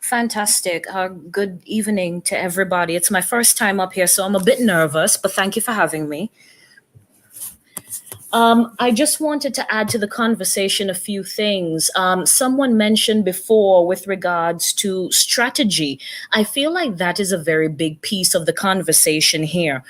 Fantastic. Good evening to everybody. It's my first time up here, so I'm a bit nervous, but thank you for having me. I just wanted to add to the conversation a few things. Someone mentioned before with regards to strategy. I feel like that is a very big piece of the conversation here.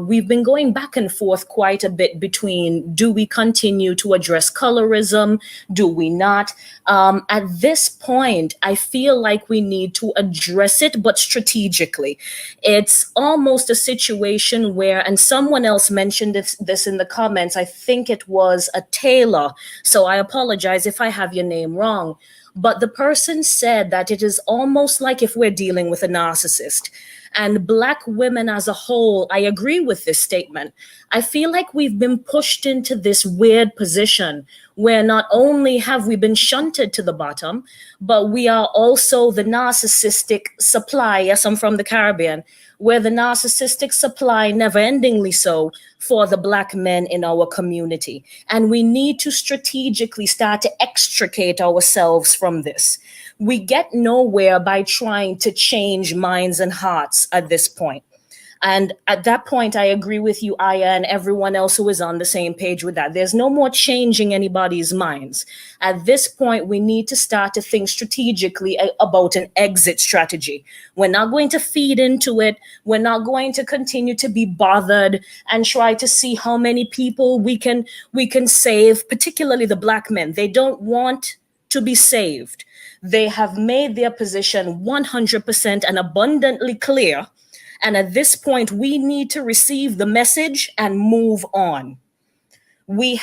We've been going back and forth quite a bit between do we continue to address colorism? Do we not? At this point, I feel like we need to address it, but strategically. It's almost a situation where, and someone else mentioned this in the comments, I think it was a Taylor. So I apologize if I have your name wrong. But the person said that it is almost like if we're dealing with a narcissist. And Black women as a whole, I agree with this statement. I feel like we've been pushed into this weird position where not only have we been shunted to the bottom, but we are also the narcissistic supply. Yes, I'm from the Caribbean, where the narcissistic supply, never endingly so, for the Black men in our community. And we need to strategically start to extricate ourselves from this. We get nowhere by trying to change minds and hearts at this point. And at that point, I agree with you, Aya, and everyone else who is on the same page with that. There's no more changing anybody's minds. At this point, we need to start to think strategically about an exit strategy. We're not going to feed into it. We're not going to continue to be bothered and try to see how many people we can save, particularly the Black men. They don't want to be saved. They have made their position 100% and abundantly clear. And at this point, we need to receive the message and move on. We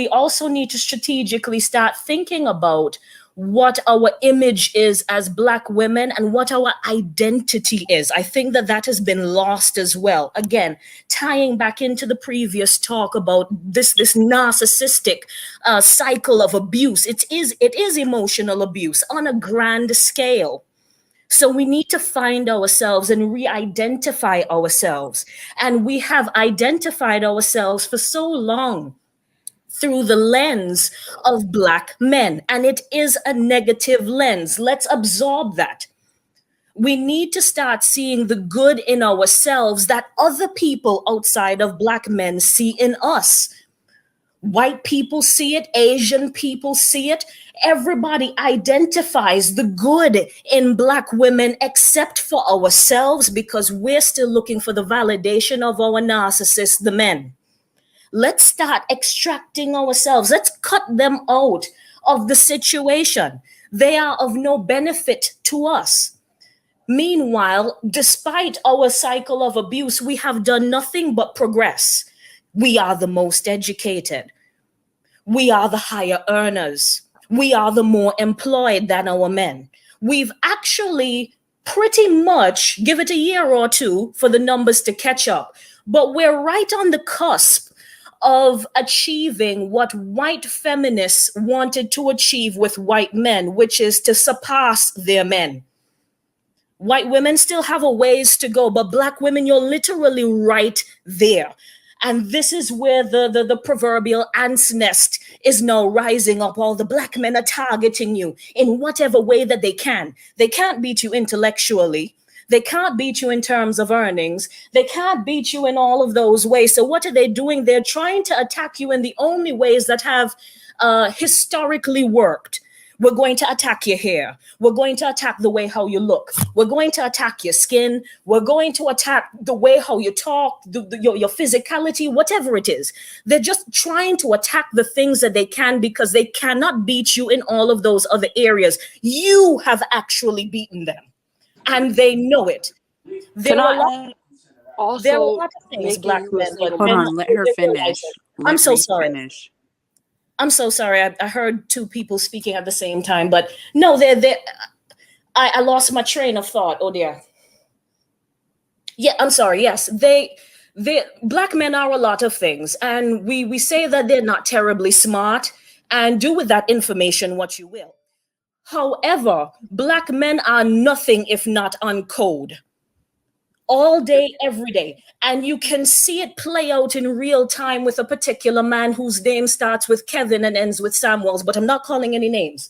also need to strategically start thinking about what our image is as Black women and what our identity is. I think that has been lost as well. Again, tying back into the previous talk about this narcissistic cycle of abuse. It is emotional abuse on a grand scale. So we need to find ourselves and re-identify ourselves. And we have identified ourselves for so long through the lens of Black men. And it is a negative lens. Let's absorb that. We need to start seeing the good in ourselves that other people outside of Black men see in us. White people see it, Asian people see it. Everybody identifies the good in Black women except for ourselves because we're still looking for the validation of our narcissists, the men. Let's start extracting ourselves. Let's cut them out of the situation. They are of no benefit to us. Meanwhile, despite our cycle of abuse, we have done nothing but progress. We are the most educated. We are the higher earners. We are the more employed than our men. We've actually pretty much, give it a year or two for the numbers to catch up, but we're right on the cusp of achieving what white feminists wanted to achieve with white men, which is to surpass their men. White women still have a ways to go, but Black women, you're literally right there. And this is where the proverbial ant's nest is now rising up. All the Black men are targeting you in whatever way that they can. They can't beat you intellectually. They can't beat you in terms of earnings. They can't beat you in all of those ways. So what are they doing? They're trying to attack you in the only ways that have historically worked. We're going to attack your hair. We're going to attack the way how you look. We're going to attack your skin. We're going to attack the way how you talk, your physicality, whatever it is. They're just trying to attack the things that they can because they cannot beat you in all of those other areas. You have actually beaten them, and they know it. There are a lot of things, Black men. Hold on, let her finish. I'm so sorry. I'm so sorry. I heard two people speaking at the same time, but no, I lost my train of thought. Oh dear. Yeah, I'm sorry. Yes, Black men are a lot of things, and we say that they're not terribly smart, and do with that information what you will. However, Black men are nothing if not on code. All day, every day. And you can see it play out in real time with a particular man whose name starts with Kevin and ends with Samuels, but I'm not calling any names.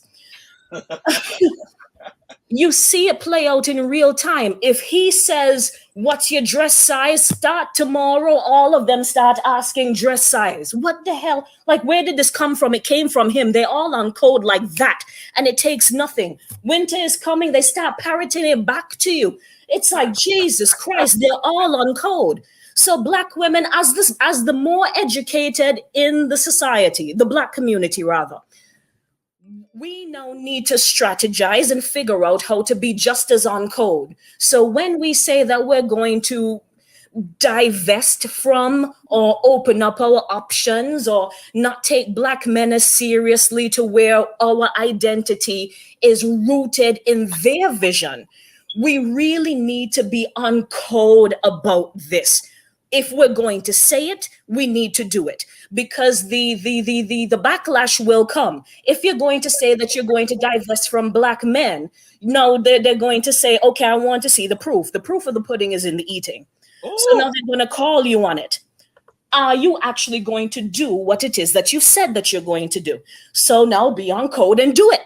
You see it play out in real time. If he says, "What's your dress size?" Start tomorrow, all of them start asking dress size. What the hell? Like, where did this come from? It came from him. They're all on code like that, and it takes nothing. Winter is coming, they start parroting it back to you. It's like, Jesus Christ, they're all on code. So black women, as the more educated in the society, the black community rather, we now need to strategize and figure out how to be just as on code. So when we say that we're going to divest from or open up our options or not take black men as seriously to where our identity is rooted in their vision, we really need to be on code about this. If we're going to say it, we need to do it, because the backlash will come. If you're going to say that you're going to divest from black men, no, they're going to say, okay, I want to see the proof. The proof of the pudding is in the eating. So now they're going to call you on it. Are you actually going to do what it is that you said that you're going to do? So now be on code and do it.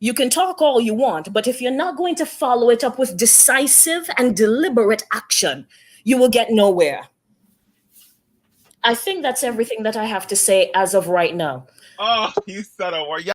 You can talk all you want, but if you're not going to follow it up with decisive and deliberate action, you will get nowhere. I think that's everything that I have to say as of right now. Oh, you said a word.